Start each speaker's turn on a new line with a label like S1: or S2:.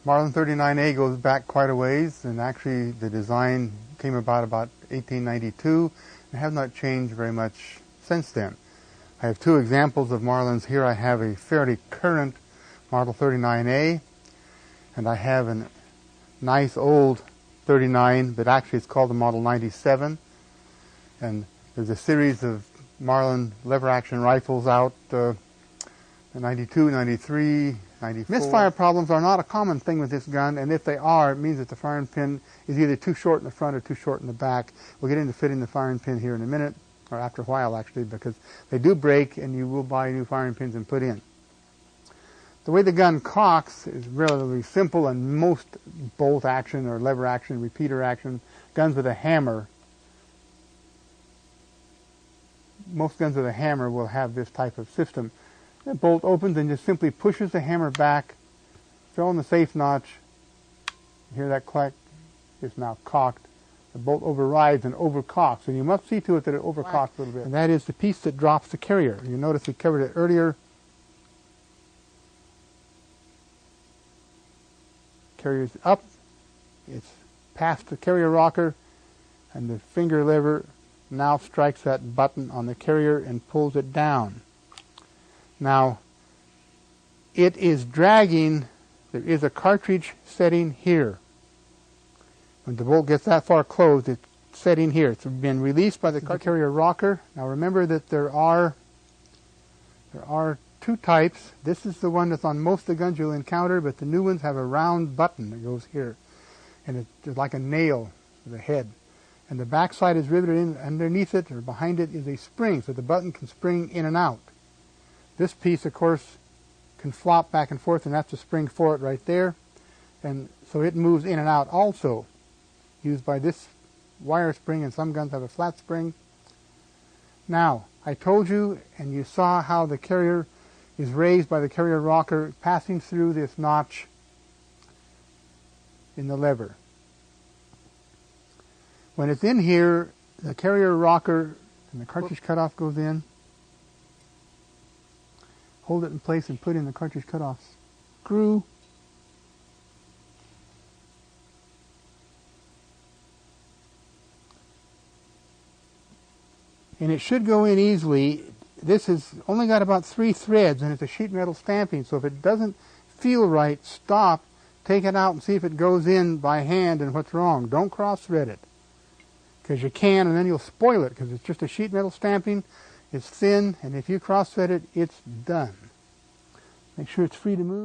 S1: Marlin 39A goes back quite a ways, and actually the design came about 1892 and has not changed very much since then. I have two examples of Marlins here. I have a fairly current Model 39A, and I have a nice old 39, but actually it's called the Model 97. And there's a series of Marlin lever action rifles out, the 92, 93, 94. Misfire problems are not a common thing with this gun, and if they are, it means that the firing pin is either too short in the front or too short in the back. We'll get into fitting the firing pin here in a minute, or after a while actually, because they do break and you will buy new firing pins and put in. The way the gun cocks is relatively simple, and most bolt action or lever action, repeater action, guns with a hammer, most guns with a hammer will have this type of system. The bolt opens and just simply pushes the hammer back, throw in the safe notch. You hear that click? It's now cocked. The bolt overrides and overcocks, and you must see to it that it overcocks a little bit. And that is the piece that drops the carrier. You notice we covered it earlier. Carrier's up, it's past the carrier rocker, and the finger lever now strikes that button on the carrier and pulls it down. Now, it is dragging. There is a cartridge setting here. When the bolt gets that far closed, it's setting here. It's been released by the carrier rocker. Now remember that there are two types. This is the one that's on most of the guns you'll encounter, but the new ones have a round button that goes here, and it's like a nail with a head. And the back side is riveted in. Underneath it or behind it is a spring, so the button can spring in and out. This piece, of course, can flop back and forth, and that's the spring for it right there. And so it moves in and out also, used by this wire spring, and some guns have a flat spring. Now, I told you, and you saw how the carrier is raised by the carrier rocker passing through this notch in the lever. When it's in here, the carrier rocker and the cartridge cutoff goes in. Hold it in place and put in the cartridge cutoff screw. And it should go in easily. This has only got about 3 threads, and it's a sheet metal stamping, so if it doesn't feel right, stop, take it out and see if it goes in by hand and what's wrong. Don't cross-thread it, because you can, and then you'll spoil it, because it's just a sheet metal stamping. It's thin, and if you cross-thread it, it's done. Make sure it's free to move.